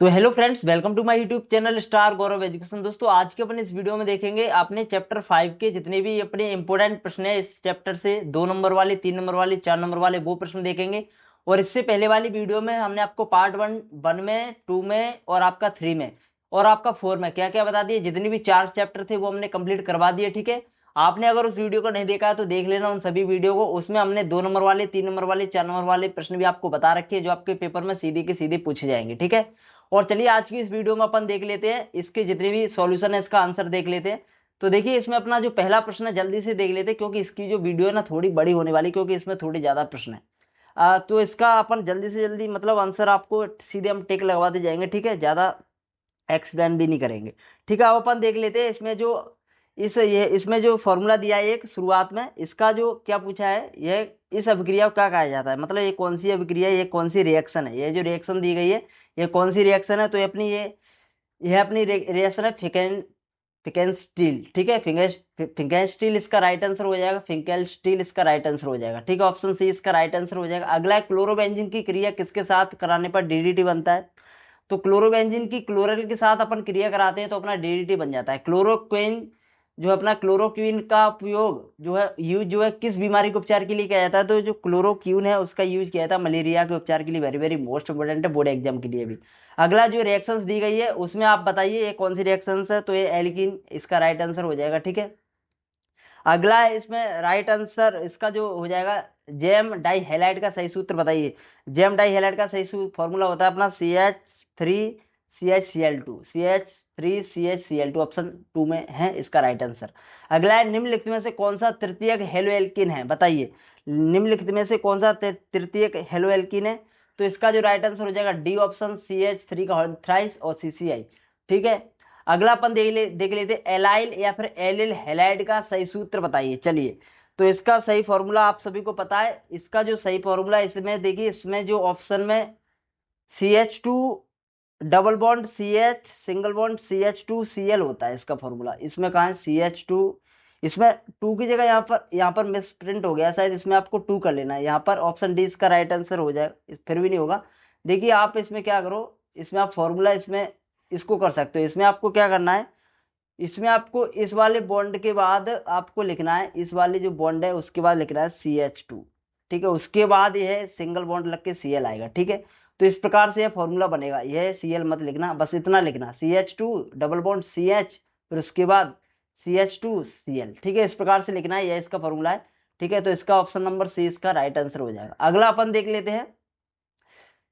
तो hello friends, welcome to my YouTube channel star Gaurav education. दोस्तों, आज के अपन इस वीडियो में देखेंगे आपने चैप्टर 5 के जितने भी अपने इंपॉर्टेंट प्रश्न है इस चैप्टर से 2 नंबर वाले, 3 नंबर वाले, 4 नंबर वाले वो प्रश्न देखेंगे। और इससे पहले वाली वीडियो में हमने आपको पार्ट वन में, टू में और आपका 3 में और आपका 4 में क्या क्या बता दिए। जितने भी 4 चैप्टर थे वो हमने कंप्लीट करवा दिए। ठीक है, आपने अगर उस वीडियो को नहीं देखा है तो देख लेना उन सभी वीडियो को। उसमें हमने 2 नंबर वाले, 3 नंबर वाले, 4 नंबर वाले प्रश्न भी आपको बता रखे हैं जो आपके पेपर में सीधे के सीधे पूछे जाएंगे। ठीक है, और चलिए आज की इस वीडियो में अपन देख लेते हैं इसके जितने भी सॉल्यूशन है, इसका आंसर देख लेते हैं। तो देखिए, इसमें अपना जो पहला प्रश्न है जल्दी से देख लेते हैं क्योंकि इसकी जो वीडियो है ना थोड़ी बड़ी होने वाली, क्योंकि इसमें थोड़ी ज्यादा प्रश्न है। तो इसका अपन जल्दी से जल्दी मतलब आंसर आपको सीधे हम टिक लगवाते जाएंगे। ठीक है, ज्यादा एक्सप्लेन भी नहीं करेंगे। ठीक है, अब अपन देख लेते हैं इसमें जो ये इसमें जो फॉर्मूला दिया है एक शुरुआत में, इसका जो क्या पूछा है, यह इस अभिक्रिया को क्या कहा जाता है, मतलब ये कौन सी अभिक्रिया है, ये कौन सी रिएक्शन है, ये जो रिएक्शन दी गई है ये कौन सी रिएक्शन है। तो ये अपनी ये अपनी रिएक्शन है फिकेंस्टील। ठीक है, फिंकेंस्टील इसका राइट आंसर हो जाएगा, फिंकेल्स्टील इसका राइट आंसर हो जाएगा। ठीक है, ऑप्शन सी इसका राइट आंसर हो जाएगा। अगला है क्लोरोबेंजीन की क्रिया किसके साथ कराने पर डीडीटी बनता है। तो क्लोरोबेंजीन की क्लोरल के साथ अपन क्रिया कराते हैं तो अपना डीडीटी बन जाता है। क्लोरोक्विन जो अपना क्लोरोक्विन का उपयोग जो है यूज जो है किस बीमारी के उपचार के लिए किया जाता है। तो जो क्लोरोक्विन है उसका यूज किया जाता है मलेरिया के उपचार के लिए। वेरी वेरी मोस्ट इंपोर्टेंट है बोर्ड एग्जाम के लिए भी। अगला जो रिएक्शंस दी गई है उसमें आप बताइए ये कौन सी रिएक्शंस है। तो ये एल्कीन इसका राइट आंसर हो जाएगा। ठीक है, अगला है इसमें राइट आंसर इसका जो हो जाएगा जेम डाई हेलाइड का सही सूत्र बताइए। जेम डाई हेलाइड का सही फॉर्मूला होता है अपना CH3CHCl2, CH3CHCl2 ऑप्शन 2 में है इसका राइट आंसर। अगला है निम्नलिखित में से कौन सा तृतीयक हेलो एल्किन है, बताइए निम्नलिखित में से कौन सा तृतीयक हेलो एल्किन है। तो इसका जो राइट आंसर हो जाएगा डी ऑप्शन, CH3 का थ्राइस और CCI। ठीक है, अगला अपन देख लेते एलाइल या फिर एलिल हेलाइड का सही सूत्र बताइए। चलिए, तो इसका सही फॉर्मूला आप सभी को पता है। इसका जो सही फॉर्मूला इसमें देखिए, इसमें जो ऑप्शन में CH2 double bond CH single bond CH2Cl होता है इसका फॉर्मूला। इसमें कहा है CH2, इसमें 2 की जगह यहाँ पर मिस प्रिंट हो गया शायद, इसमें आपको 2 कर लेना है। यहाँ पर ऑप्शन डी इसका राइट आंसर हो जाए, फिर भी नहीं होगा। देखिए आप इसमें क्या करो, इसमें आप फॉर्मूला इसमें इसको कर सकते हो। इसमें आपको क्या करना है, इसमें आपको इस वाले बॉन्ड के बाद आपको लिखना है, इस वाले जो बॉन्ड है उसके बाद लिखना है CH2। ठीक है, उसके बाद यह सिंगल बॉन्ड लग के Cl आएगा। ठीक है, तो इस प्रकार से यह फॉर्मूला बनेगा। यह Cl मत लिखना, बस इतना लिखना CH2 डबल बॉन्ड CH, फिर उसके बाद CH2Cl। ठीक है, इस प्रकार से लिखना है, यह इसका फॉर्मूला है। ठीक है, तो इसका ऑप्शन नंबर सी इसका राइट आंसर हो जाएगा। अगला अपन देख लेते हैं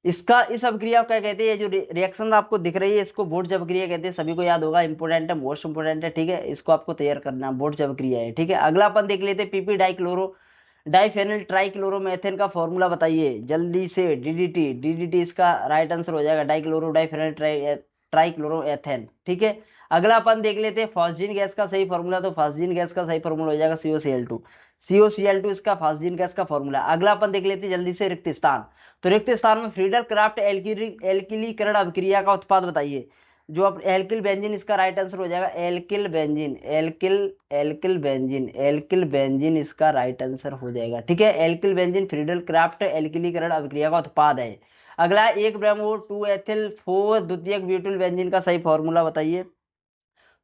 इसका, इस अभिक्रिया को क्या कहते हैं। ये जो रिएक्शन आपको दिख रही है इसको बोर्ड अभिक्रिया कहते हैं, सभी को याद होगा, इंपोर्टेंट है, मोस्ट इंपोर्टेंट है। ठीक है, इसको आपको तैयार करना, बोर्ड अभिक्रिया है। ठीक है, अगला अपन देख लेते हैं PP डाइक्लोरो डाइफेनिल ट्राइक्लोरोमेथेन का फॉर्मूला बताइए जल्दी से। डीडीटी इसका राइट आंसर हो जाएगा, डाइक्लोरो डाइफेनिल ट्राइक्लोरोएथेन। ठीक है, अगला अपन देख लेते हैं फॉस्जीन गैस का सही फॉर्मूला। तो फॉस्जीन गैस का सही फॉर्मूला हो जाएगा COCl2। COCl2 इसका फॉस्जीन गैस का फॉर्मूला। अगला अपन देख लेते हैं जल्दी से रिक्त स्थान। तो रिक्त स्थान में फ्रीडल क्राफ्ट एल्किलीकरण अभिक्रिया का उत्पाद बताइए। जो अब एल्किल बेंजीन इसका राइट आंसर हो जाएगा, एल्किल बेंजीन, एल्किल बेंजीन इसका राइट आंसर हो जाएगा। ठीक है, एल्किल बेंजीन फ्रीडल क्राफ्ट एल्किलीकरण अभिक्रिया का उत्पाद है। अगला 1 ब्रोमो 2 एथिल 4 द्वितीयक ब्यूटिल बेंजीन का सही फॉर्मूला बताइए।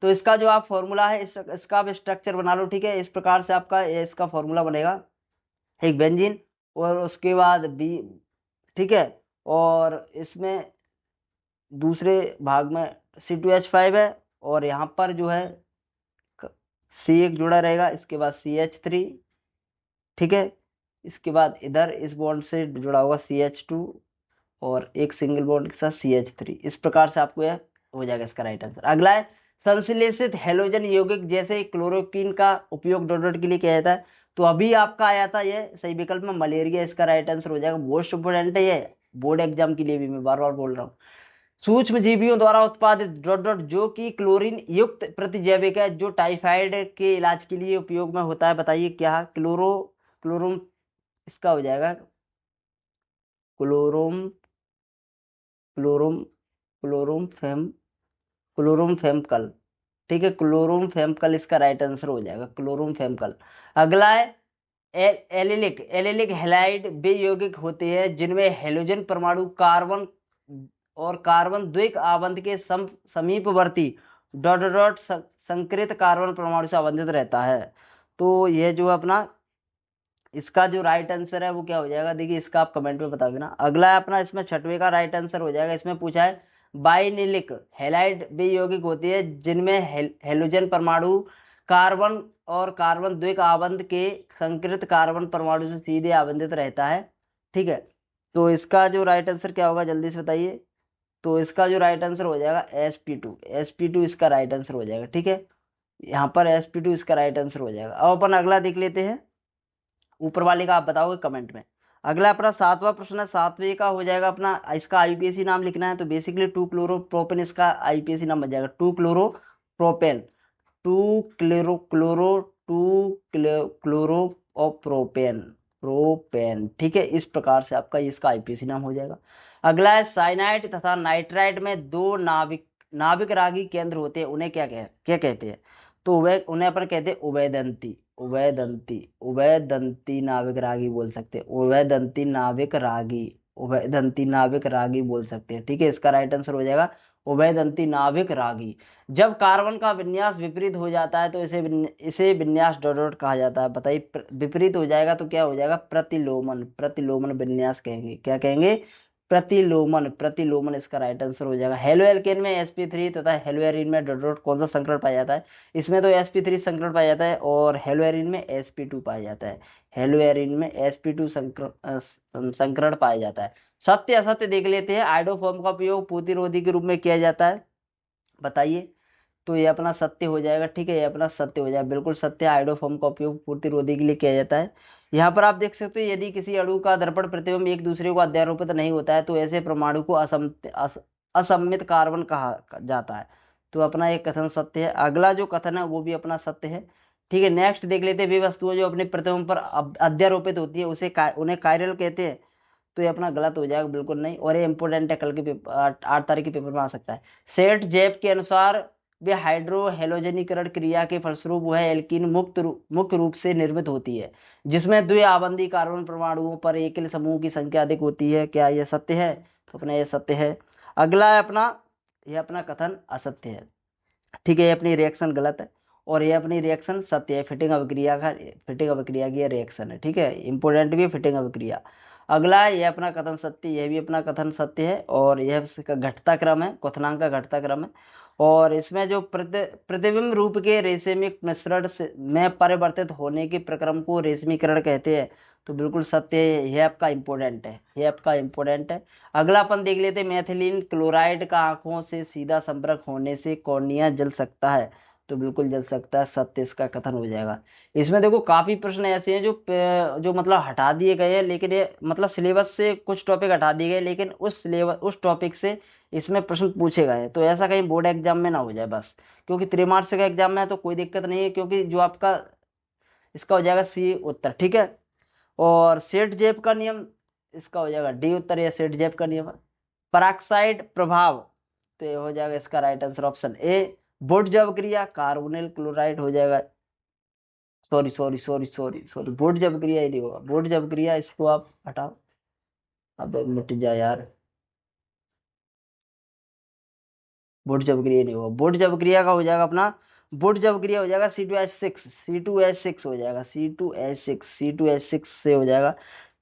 तो इसका जो आप फॉर्मूला है इसका आप स्ट्रक्चर बना लो। ठीक है, इस प्रकार से आपका इसका फॉर्मूला बनेगा, एक बेंजीन और उसके बाद बी। ठीक है, और इसमें दूसरे भाग में C2H5 है और यहाँ पर जो है C एक जुड़ा रहेगा, इसके बाद CH3। ठीक है, इसके बाद इधर इस बॉन्ड से जुड़ा हुआ CH2 और एक सिंगल बॉन्ड के साथ CH3। इस प्रकार से आपको यह हो जाएगा इसका राइट आंसर। अगला है संश्लेषित हेलोजन यौगिक जैसे क्लोरोक्विन का उपयोग डॉट डॉट के लिए किया जाता है। तो अभी आपका आया था ये सही विकल्प में मलेरिया, इसका राइट आंसर हो जाएगा। मोस्ट इंपोर्टेंट है ये बोर्ड एग्जाम के लिए भी, मैं बार बार बोल रहा हूँ। सूक्ष्म जीवियों द्वारा उत्पादित डॉट डॉट जो कि क्लोरीन युक्त प्रतिजैविक है जो टाइफाइड के इलाज के लिए उपयोग में होता है, बताइए क्या। क्लोरोम इसका हो जाएगा क्लोरोम क्लोरोम क्लोरोम फेम क्लोरोम फेमकल। ठीक है, क्लोरोम फेमकल इसका राइट आंसर हो जाएगा, क्लोरोम फेमकल। अगला है एलिलिक हेलाइड वे यौगिक होते हैं जिनमें हेलोजन परमाणु कार्बन और कार्बन द्विक आबंध के समीपवर्ती डॉट डॉट डॉट संकरित कार्बन परमाणु से आबंधित रहता है। तो यह जो अपना इसका जो राइट आंसर है वो क्या हो जाएगा, देखिए इसका आप कमेंट में बता देना। अगला है अपना इसमें छठवें का राइट आंसर हो जाएगा, इसमें पूछा है बाइनिलिक हैलाइड वे यौगिक होती है जिनमें हेलोजन परमाणु कार्बन और कार्बन द्विक आबंध के संकृत कार्बन परमाणु से सीधे आबंधित रहता है। ठीक है, तो इसका जो राइट आंसर क्या होगा जल्दी से बताइए। तो इसका जो राइट आंसर हो जाएगा sp2, sp2 इसका राइट आंसर हो जाएगा। ठीक है, यहाँ पर sp2 इसका राइट आंसर हो जाएगा। अब अपन अगला देख लेते हैं, ऊपर वाले का आप बताओगे कमेंट में। अगला अपना सातवां प्रश्न है, सातवें का हो जाएगा अपना, इसका आईपीएसी नाम लिखना है। तो बेसिकली 2 क्लोरोप्रोपेन इसका आईपीएसी नाम बन जाएगा, 2 क्लोरोप्रोपेन, 2 क्लोरोप्रोपेन, प्रोपेन। ठीक है, इस प्रकार से आपका इसका आईपीएसी नाम हो जाएगा। अगला है साइनाइड तथा नाइट्राइड में दो नाविक नाविक रागी केंद्र होते हैं, उन्हें क्या कहते हैं। तो वह उन्हें अपन कहते हैं उभयदंती, उभयदंती, उभयदंती नाविक रागी बोल सकते हैं, उभयदंती नाविक रागी, उभयदंती नाविक रागी बोल सकते हैं। ठीक है, इसका राइट आंसर हो जाएगा उभयदंती नाविक रागी। जब कार्बन का विन्यास विपरीत हो जाता है तो इसे विन्यास डॉट डॉट कहा जाता है। बताइए, विपरीत हो जाएगा तो क्या हो जाएगा, प्रतिलोमन, प्रतिलोमन विन्यास कहेंगे। क्या कहेंगे, प्रतिलोमन, प्रतिलोमन इसका राइट आंसर हो जाएगा। हेलो एल्केन में sp3 तथा हेलो एरीन में डॉट डॉट कौन सा संकरण पाया जाता है। इसमें तो sp3 संकरण पाया जाता है और हेलो एरीन में sp2 पाया जाता है। हेलो एरीन में sp2 संकरण पाया जाता है। सत्य असत्य देख लेते हैं। आइडोफॉर्म का उपयोग प्रतिरोधी के रूप में किया जाता है, बताइए। तो ये अपना सत्य हो जाएगा। ठीक है, ये अपना सत्य हो जाएगा, बिल्कुल सत्य। आइडोफॉर्म का उपयोग प्रतिरोधी के लिए किया जाता है। यहाँ पर आप देख सकते हो, यदि किसी अणु का दर्पण प्रतिबिंब एक दूसरे को अध्यारोपित नहीं होता है तो ऐसे परमाणु को असममित कार्बन कहा जाता है। तो अपना एक कथन सत्य है। अगला जो कथन है वो भी अपना सत्य है। ठीक है, नेक्स्ट देख लेते हैं। वे वस्तुएं जो अपने प्रतिबिंब पर अध्यारोपित होती है उन्हें कायरल कहते हैं। तो ये अपना गलत हो जाएगा, बिल्कुल नहीं। और ये इंपोर्टेंट है, कल के पेपर 8 तारीख के पेपर में आ सकता है। सेठ जेप के अनुसार वे हाइड्रो हेलोजनीकरण क्रिया के फलस्वरूप वह एल्कीन मुख्य रूप से निर्मित होती है जिसमें द्विआबंधी कार्बन परमाणुओं पर एकल समूह की संख्या अधिक होती है। क्या यह सत्य है, तो अपना यह सत्य है। अगला है अपना, यह अपना कथन असत्य है। ठीक है, ये अपनी रिएक्शन गलत है और ये अपनी रिएक्शन सत्य है। फिटिंग अभिक्रिया की रिएक्शन है। ठीक है, इंपोर्टेंट भी फिटिंग अभिक्रिया। अगला है, ये अपना कथन सत्य, यह भी अपना कथन सत्य है और यह इसका घटता क्रम है, क्वथनांक का घटता क्रम है। और इसमें जो प्रतिबिंब रूप के रेशमिक मिश्रण में परिवर्तित होने के प्रक्रम को रेशमीकरण कहते हैं। तो बिल्कुल सत्य है, यह आपका इंपोर्टेंट है, यह आपका इंपोर्टेंट है। अगला अपन देख लेते हैं, मेथिलीन क्लोराइड का आंखों से सीधा संपर्क होने से कॉर्निया जल सकता है। तो बिल्कुल जल सकता है, सत्य इसका कथन हो जाएगा। इसमें देखो काफी प्रश्न ऐसे हैं जो मतलब हटा दिए गए हैं, लेकिन ये मतलब सिलेबस से कुछ टॉपिक हटा दिए गए, लेकिन उस टॉपिक से इसमें प्रश्न पूछे गए हैं। तो ऐसा कहीं बोर्ड एग्जाम में ना हो जाए बस, क्योंकि 3 मार्क्स का एग्जाम में है तो कोई दिक्कत नहीं है, क्योंकि जो आपका इसका हो जाएगा सी उत्तर। ठीक है, और सेट जेप का नियम इसका हो जाएगा डी उत्तर, या सेट जेप का नियम। पराक्साइड प्रभाव, तो ये हो जाएगा इसका right answer option A. But जब क्रिया कार्बोनिल क्लोराइड हो जाएगा। Sorry sorry sorry sorry sorry, but जब क्रिया ही नहीं होगा, बुट जब क्रिया इसको आप हटाओ, अब मिट जाए यार। बुट जब क्रिया नहीं होगा, बुट जब क्रिया का हो जाएगा अपना, बुट जब क्रिया हो जाएगा C2H6, C2H6 हो जाएगा, C2H6, C2H6 से हो जाएगा।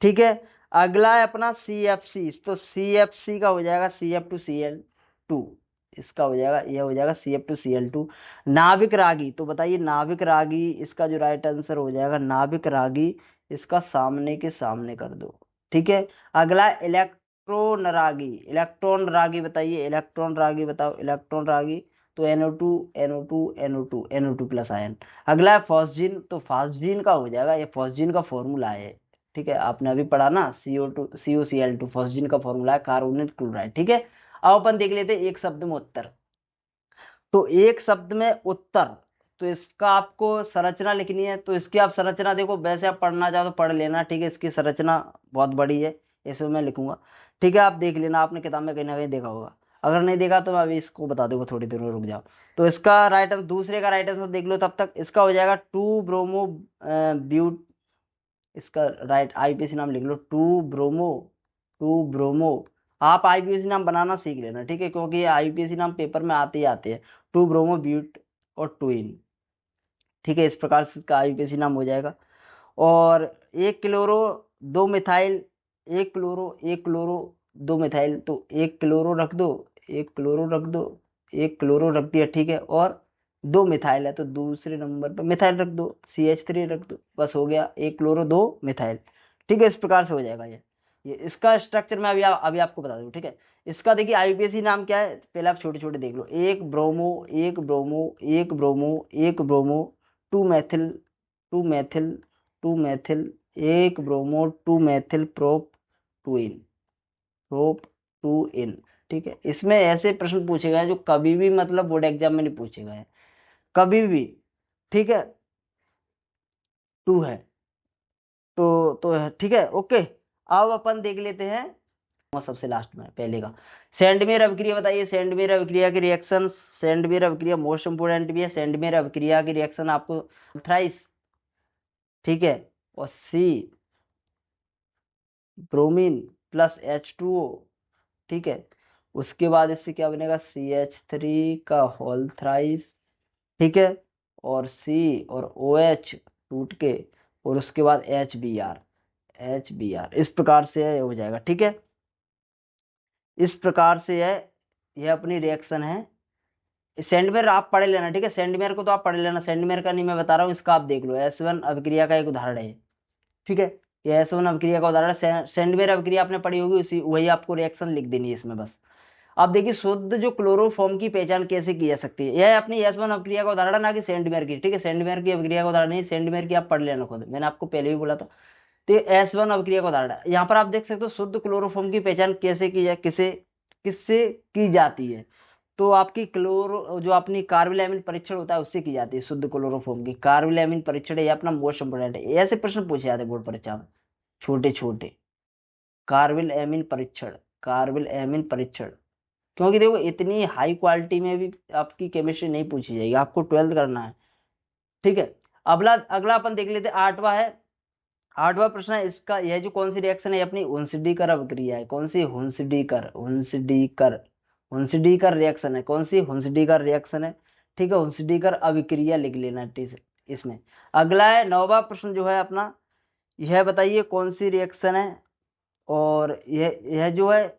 ठीक है, अगला है अपना CFC। तो CFC का हो जाएगा CF2Cl2, इसका हो जाएगा, यह हो जाएगा CF2Cl2। नाविक रागी, तो बताइए नाविक रागी इसका जो राइट आंसर हो जाएगा, नाविक रागी इसका सामने के सामने कर दो। ठीक है, अगला इलेक्ट्रॉन रागी, इलेक्ट्रॉन रागी बताइए, इलेक्ट्रॉन रागी बताओ, इलेक्ट्रॉन रागी। तो NO2 NO2 NO2 NO2 plus ion. अगला है फॉस्जीन, तो फॉस्जीन का हो जाएगा, ये फॉस्जीन का फॉर्मूला है। ठीक है, आपने अभी पढ़ा ना, COCl2, फॉस्जीन का फॉर्मूला है कार्बोनेट क्लोराइड। ठीक है, अब अपन देख लेते हैं एक शब्द में उत्तर। तो एक शब्द में उत्तर, तो इसका आपको संरचना लिखनी है। तो इसकी आप संरचना देखो, वैसे आप पढ़ना चाहो तो पढ़ लेना। ठीक है, इसकी संरचना बहुत बड़ी है, इसमें मैं लिखूंगा। ठीक है, आप देख लेना, आपने किताब में कहीं ना कहीं देखा होगा। अगर नहीं देखा तो मैं अभी इसको बता दूंगा, थोड़ी देर में रुक जाओ। तो इसका राइट आंसर, दूसरे का राइट आंसर देख लो तब तक। इसका हो जाएगा 2 ब्रोमो ब्यूट, इसका राइट आईपीसी नाम लिख लो, 2 ब्रोमो आप आईपीएसी नाम बनाना सीख लेना, ठीक है, क्योंकि आईपीएसी नाम पेपर में आते ही आते हैं, 2 ब्रोमो ब्यूट और 2 इन, ठीक है, इस प्रकार से इसका आईपीएसी नाम हो जाएगा। और 1 chloro 2 methyl, 1 chloro 1 chloro 2 methyl, तो 1 क्लोरो रख दो, 1 क्लोरो रख दो, 1 क्लोरो रख दिया, ठीक है, और 2 मिथाइल है तो दूसरे नंबर पर मिथाइल रख दो, CH3 रख दो, बस हो गया 1 क्लोरो 2 मिथाइल, ठीक है, इस प्रकार से हो जाएगा ये इसका स्ट्रक्चर मैं अभी आपको बता दूं, ठीक है। इसका देखिए आईपीएसी नाम क्या है, पहले आप छोटे छोटे देख लो, 1 bromo 1 bromo 1 bromo 1 bromo 2 Maithil 2 Maithil 2 Maithil 1 bromo 2 Maithil prop 2 इन प्रोप 2 इन, ठीक है। इसमें ऐसे प्रश्न पूछे गए जो कभी भी मतलब बोर्ड एग्जाम में नहीं पूछे गए कभी भी, ठीक है, 2 है तो ठीक है, ओके। अब अपन देख लेते हैं सबसे लास्ट में पहले का सेंडमेयर अभिक्रिया, बताइए सेंडमेयर अभिक्रिया की रिएक्शन, सेंडमेयर अभिक्रिया मोस्ट इंपोर्टेंट भी है, सेंडमेयर अभिक्रिया की रिएक्शन आपको थ्राइस, ठीक है, और सी ब्रोमीन प्लस H2O, ठीक है, उसके बाद इससे क्या बनेगा CH3 का होल थ्राइस, ठीक है, और C और OH टूट के, और उसके बाद HBr इस प्रकार से हो जाएगा, ठीक है, इस प्रकार से है, यह अपनी रिएक्शन है। सेंडमेयर आप पढ़ लेना, ठीक है, सेंडमेयर को तो आप पढ़ लेना, सेंडमेयर का नहीं मैं बता रहा हूँ, इसका आप देख लो, S1 अभिक्रिया का एक उदाहरण है, ठीक है, ये S1 अभिक्रिया का उदाहरण है, सेंडमेयर अभिक्रिया आपने पढ़ी होगी, उसी वही आपको रिएक्शन लिख देनी है इसमें बस। अब देखिए शुद्ध जो क्लोरोफॉर्म की पहचान कैसे की जा सकती है, यह अपनी S1 अभिक्रिया का उदाहरण ना कि सेंडमेयर की, ठीक है, सेंडमेयर की अभिक्रिया का उदाहरण नहीं, सेंडमेयर की आप पढ़ लेना खुद, मैंने आपको पहले भी बोला था। तो S1 अभिक्रिया का उदाहरण है, यहाँ पर आप देख सकते हो शुद्ध क्लोरोफॉर्म की पहचान कैसे की जाए, किसे किससे की जाती है, तो आपकी क्लोरो जो अपनी कार्बिल परीक्षण होता है उससे की जाती है शुद्ध क्लोरोफॉर्म की, कार्बिल परीक्षण ये अपना मोस्ट इंपोर्टेंट है, ऐसे प्रश्न पूछे जाते हैं बोर्ड परीक्षा में, छोटे छोटे, कार्बिल एमिन परीक्षण, क्योंकि देखो इतनी हाई क्वालिटी में भी आपकी केमिस्ट्री नहीं पूछी जाएगी, आपको 12th करना है, ठीक है। अगला अगला अपन देख लेते हैं, 8वां है, 8वां प्रश्न है इसका, यह जो कौन सी रिएक्शन है अपनी हुंसडीकर अभिक्रिया है, कौन सी हुंसडीकर रिएक्शन है, कौन सी हुंसडीकर रिएक्शन है, ठीक है, हुंसडीकर अभिक्रिया लिख लेना इसमें। अगला है 9वां प्रश्न जो है अपना, यह बताइए कौन सी रिएक्शन है, और यह जो है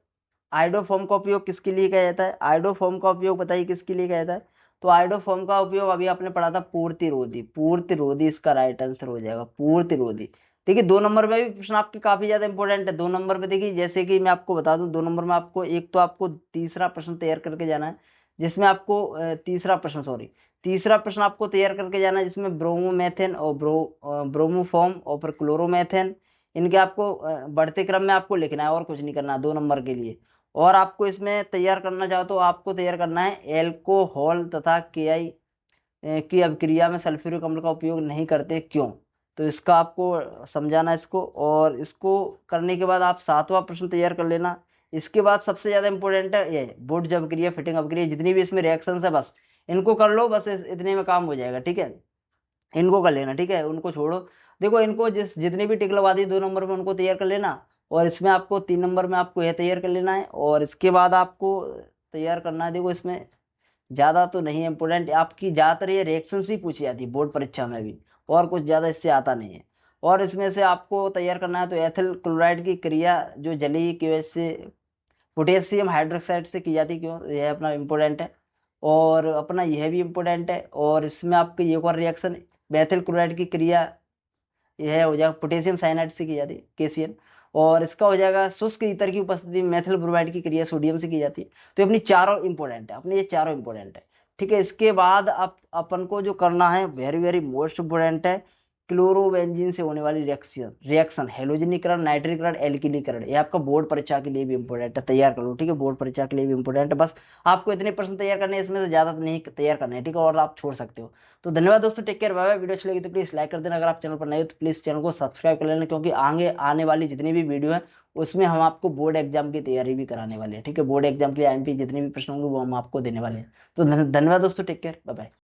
आइडोफॉर्म का उपयोग किसके लिए किया जाता है, आइडोफॉर्म का उपयोग बताइए किसके लिए किया जाता है, तो आइडोफॉर्म का उपयोग अभी आपने पढ़ा था पूर्तिरोधी इसका राइट आंसर हो जाएगा पूर्तिरोधी। देखिए 2 नंबर में भी प्रश्न आपके काफी ज्यादा इंपॉर्टेंट है, 2 नंबर में देखिए जैसे कि मैं आपको बता दूं, 2 नंबर में आपको एक तो आपको तीसरा प्रश्न तैयार करके जाना है, जिसमें आपको तीसरा प्रश्न आपको तैयार करके जाना है, जिसमें ब्रोमोमेथेन और ब्रोमोफॉर्म और फिर क्लोरोमेथेन, इनके आपको बढ़ते क्रम में आपको लिखना है और कुछ नहीं करना 2 नंबर के लिए। और आपको इसमें तैयार करना चाहो तो आपको तैयार करना है एल्कोहल तथा KI की अभिक्रिया में सल्फ्यूरिक अम्ल का उपयोग नहीं करते क्यों, तो इसका आपको समझाना इसको, और इसको करने के बाद आप 7वां प्रश्न तैयार कर लेना। इसके बाद सबसे ज्यादा इंपॉर्टेंट है ये बुर्ज अभिक्रिया, फिटिंग अभिक्रिया, जितनी भी इसमें रिएक्शंस है बस इनको कर लो, बस इतने में काम हो जाएगा, ठीक है, इनको कर लेना, ठीक है, उनको छोड़ो। देखो इनको जितनी भी टिक लगा दी 2 नंबर में उनको तैयार कर लेना, और इसमें आपको 3 नंबर में आपको यह तैयार कर लेना है, और इसके बाद आपको तैयार करना है, देखो इसमें ज्यादा तो नहीं है इंपोर्टेंट, आपकी ज्यादातर ये रिएक्शंस ही पूछी जाती है बोर्ड परीक्षा में भी, और कुछ ज्यादा इससे आता नहीं है। और इसमें से आपको तैयार करना है तो एथिल क्लोराइड की क्रिया जो जलीय की वजह से पोटेशियम हाइड्रोक्साइड से की जाती है क्यों, यह अपना इम्पोर्टेंट है, और अपना यह भी इम्पोर्टेंट है। और इसमें आपकी ये और रिएक्शन मेथिल क्लोराइड की क्रिया यह हो जाएगा पोटेशियम साइनाइड से की जाती है KCl, और इसका हो जाएगा शुष्क ईथर की उपस्थिति में मेथिल ब्रोमाइड की क्रिया सोडियम से की जाती है। तो अपनी चारों इंपॉर्टेंट है, अपने ये चारों इंपॉर्टेंट है, ठीक है। इसके बाद अपन को जो करना है वेरी वेरी मोस्ट इंपोर्टेंट है, क्लोरोबेंजीन से होने वाली रिएक्शन हेलोजनीकरण, नाइट्रीकरण, एल्किलीकरण, ये आपका बोर्ड परीक्षा के लिए भी इंपॉर्टेंट है, तैयार कर लो, ठीक है, बोर्ड परीक्षा के लिए भी इंपॉर्टेंट है। बस आपको इतने प्रश्न तैयार करने हैं, इसमें से ज्यादा तो नहीं तैयार करने हैं, ठीक है, और आप छोड़ सकते हो। तो धन्यवाद दोस्तों, take care, bye bye. Video अच्छी लगी तो प्लीज लाइक कर देना, अगर आप चैनल पर नए हो तो प्लीज चैनल को सब्सक्राइब कर लेना, क्योंकि आगे आने वाली जितनी भी वीडियो है उसमें हम आपको बोर्ड एग्जाम की तैयारी भी कराने वाले हैं, ठीक है, बोर्ड एग्जाम के लिए IMP जितने भी प्रश्न होंगे वो हम आपको देने वाले हैं। तो धन्यवाद दोस्तों, टेक केयर, बाय बाय।